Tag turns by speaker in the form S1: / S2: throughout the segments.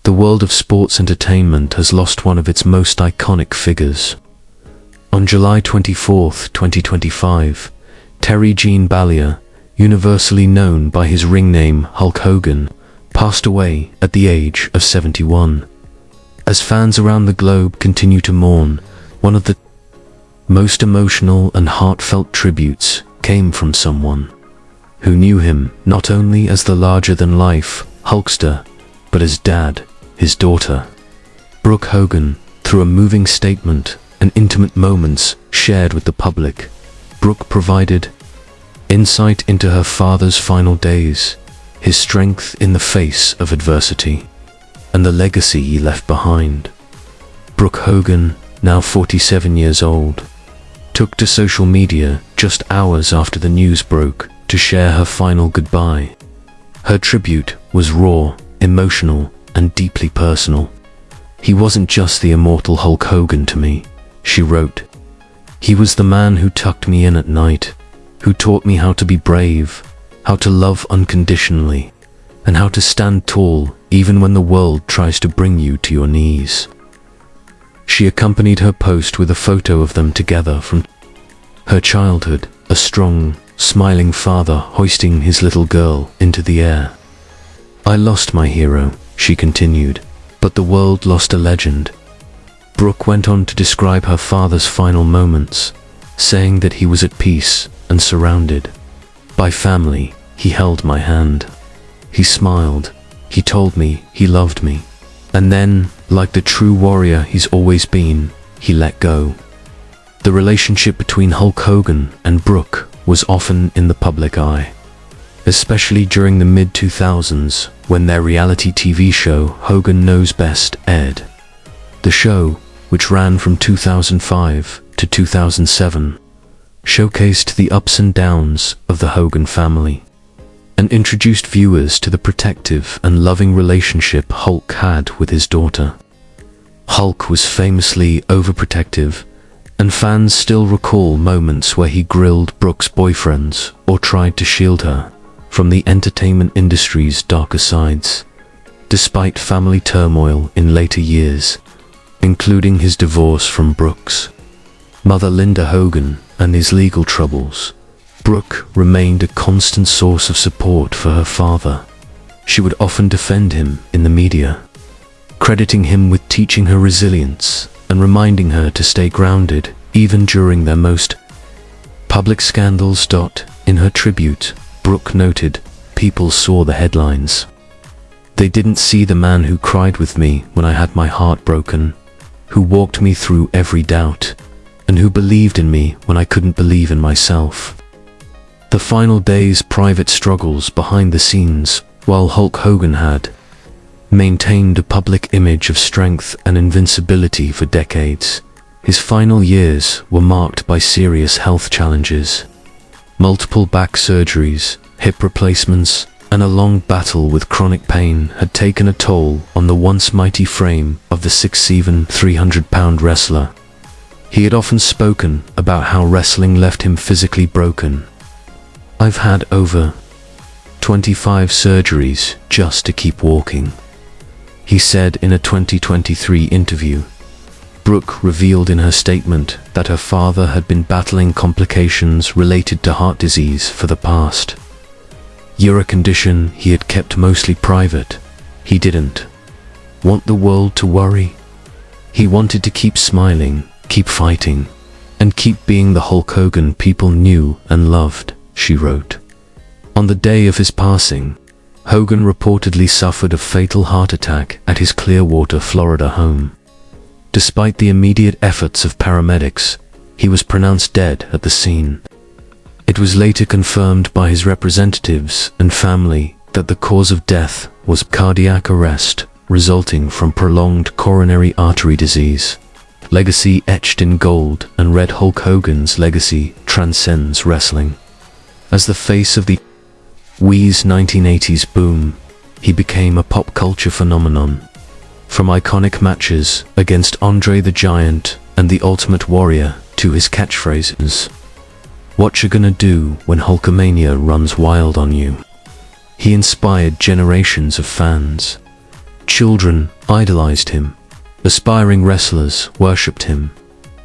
S1: the world of sports entertainment has lost one of its most iconic figures. On July 24, 2025, Gene Bollea, universally known by his ring name Hulk Hogan, passed away at the age of 71. As fans around the globe continue to mourn, one of the most emotional and heartfelt tributes came from someone who knew him not only as the larger-than-life Hulkster, but as Dad, his daughter. Brooke Hogan, through a moving statement and intimate moments shared with the public, Brooke provided insight into her father's final days, his strength in the face of adversity, and the legacy he left behind. Brooke Hogan, now 47 years old, took to social media just hours after the news broke to share her final goodbye. Her tribute was raw, emotional, and deeply personal. "He wasn't just the immortal Hulk Hogan to me," she wrote. "He was the man who tucked me in at night, who taught me how to be brave, how to love unconditionally, and how to stand tall even when the world tries to bring you to your knees." She accompanied her post with a photo of them together from her childhood, a strong, smiling father hoisting his little girl into the air. "I lost my hero," she continued, "but the world lost a legend." Brooke went on to describe her father's final moments, saying that he was at peace and surrounded by family. "He held my hand. He smiled. He told me he loved me. And then, like the true warrior he's always been, he let go." The relationship between Hulk Hogan and Brooke was often in the public eye, especially during the mid-2000s when their reality TV show Hogan Knows Best aired. The show, which ran from 2005 to 2007, showcased the ups and downs of the Hogan family and introduced viewers to the protective and loving relationship Hulk had with his daughter. Hulk was famously overprotective, and fans still recall moments where he grilled Brooke's boyfriends or tried to shield her from the entertainment industry's darker sides. Despite family turmoil in later years, including his divorce from Brooke's mother Linda Hogan and his legal troubles, Brooke remained a constant source of support for her father. She would often defend him in the media, crediting him with teaching her resilience and reminding her to stay grounded even during their most public scandals. In her tribute, Brooke noted, "People saw the headlines. They didn't see the man who cried with me when I had my heart broken, who walked me through every doubt, and who believed in me when I couldn't believe in myself." The final days' private struggles behind the scenes, while Hulk Hogan had maintained a public image of strength and invincibility for decades, his final years were marked by serious health challenges. Multiple back surgeries, hip replacements, and a long battle with chronic pain had taken a toll on the once mighty frame of the 6'7", 300-pound wrestler. He had often spoken about how wrestling left him physically broken. "I've had over 25 surgeries just to keep walking," he said in a 2023 interview. Brooke revealed in her statement that her father had been battling complications related to heart disease for the past year, a condition he had kept mostly private. He didn't want the world to worry. He wanted to keep smiling, keep fighting, and keep being the Hulk Hogan people knew and loved, she wrote. On the day of his passing, Hogan reportedly suffered a fatal heart attack at his Clearwater, Florida home. Despite the immediate efforts of paramedics, he was pronounced dead at the scene. It was later confirmed by his representatives and family that the cause of death was cardiac arrest resulting from prolonged coronary artery disease. Legacy etched in gold and red, Hulk Hogan's legacy transcends wrestling. As the face of the Wii's 1980s boom, he became a pop culture phenomenon. From iconic matches against Andre the Giant and the Ultimate Warrior to his catchphrases, "What you gonna do when Hulkamania runs wild on you?" he inspired generations of fans. Children idolized him, aspiring wrestlers worshipped him,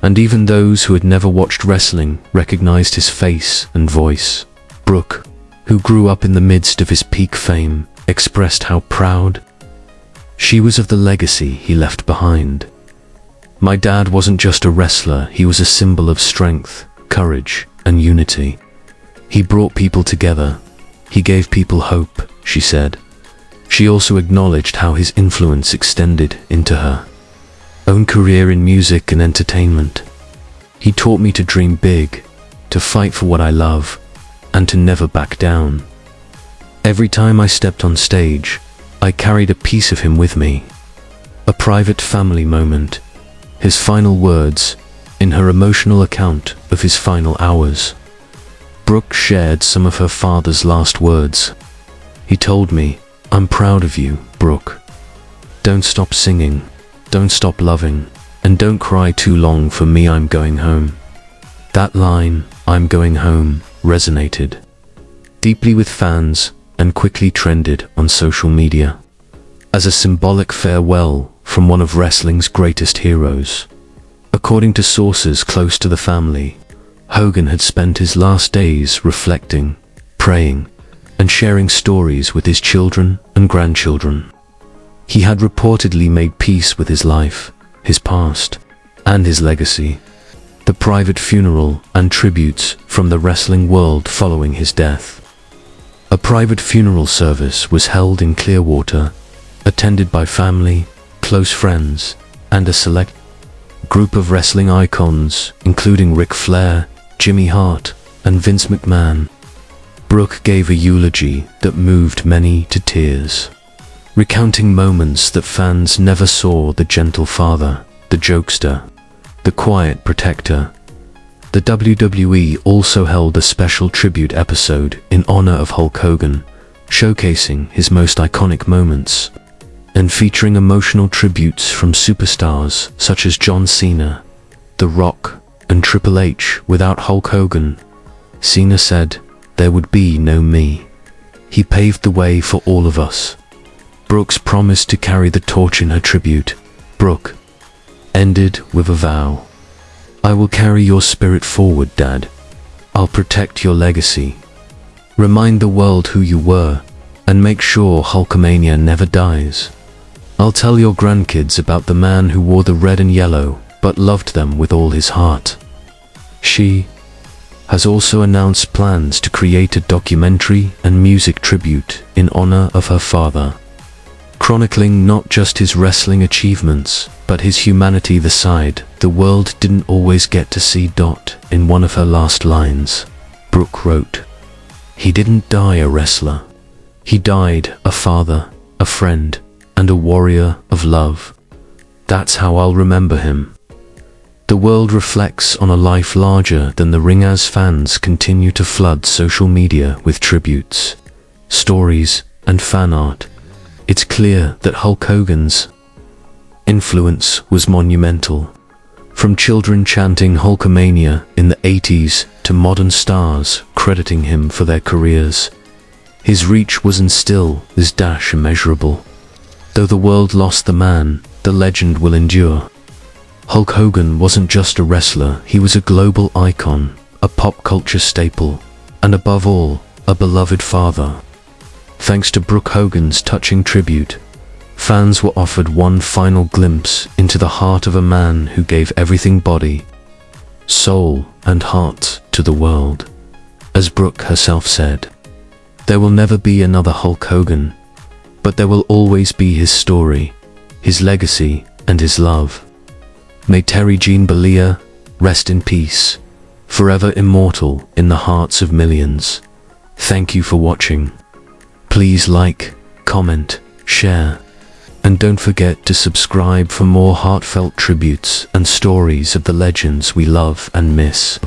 S1: and even those who had never watched wrestling recognized his face and voice. Brooke, who grew up in the midst of his peak fame, expressed how proud she was of the legacy he left behind. "My dad wasn't just a wrestler, he was a symbol of strength, courage, and unity. He brought people together. He gave people hope," she said. She also acknowledged how his influence extended into her own career in music and entertainment. "He taught me to dream big, to fight for what I love, and to never back down. Every time I stepped on stage, I carried a piece of him with me." A private family moment. His final words, in her emotional account of his final hours. Brooke shared some of her father's last words. "He told me, 'I'm proud of you, Brooke. Don't stop singing, don't stop loving, and don't cry too long for me, I'm going home.'" That line, "I'm going home," resonated deeply with fans and quickly trended on social media as a symbolic farewell from one of wrestling's greatest heroes. According to sources close to the family, Hogan had spent his last days reflecting, praying, and sharing stories with his children and grandchildren. He had reportedly made peace with his life, his past, and his legacy. The private funeral and tributes from the wrestling world following his death. A private funeral service was held in Clearwater, attended by family, close friends, and a select group of wrestling icons, including Ric Flair, Jimmy Hart, and Vince McMahon. Brooke gave a eulogy that moved many to tears, recounting moments that fans never saw: the gentle father, the jokester, the quiet protector. The WWE also held a special tribute episode in honor of Hulk Hogan, showcasing his most iconic moments and featuring emotional tributes from superstars such as John Cena, The Rock, and Triple H. "Without Hulk Hogan," Cena said, "there would be no me. He paved the way for all of us." Brooke's promise to carry the torch in her tribute, Brooke, ended with a vow. "I will carry your spirit forward, Dad. I'll protect your legacy. Remind the world who you were, and make sure Hulkamania never dies. I'll tell your grandkids about the man who wore the red and yellow, but loved them with all his heart." She has also announced plans to create a documentary and music tribute in honor of her father, chronicling not just his wrestling achievements, but his humanity, the side the world didn't always get to see. In one of her last lines, Brooke wrote, "He didn't die a wrestler. He died a father, a friend, and a warrior of love. That's how I'll remember him." The world reflects on a life larger than the ring as fans continue to flood social media with tributes, stories, and fan art. It's clear that Hulk Hogan's influence was monumental. From children chanting Hulkamania in the 80s to modern stars crediting him for their careers, his reach was and still is immeasurable. Though the world lost the man, the legend will endure. Hulk Hogan wasn't just a wrestler, he was a global icon, a pop culture staple, and above all, a beloved father. Thanks to Brooke Hogan's touching tribute, fans were offered one final glimpse into the heart of a man who gave everything: body, soul, and heart to the world. As Brooke herself said, "There will never be another Hulk Hogan, but there will always be his story, his legacy, and his love. May Gene Bollea rest in peace, forever immortal in the hearts of millions." Thank you for watching. Please like, comment, share, and don't forget to subscribe for more heartfelt tributes and stories of the legends we love and miss.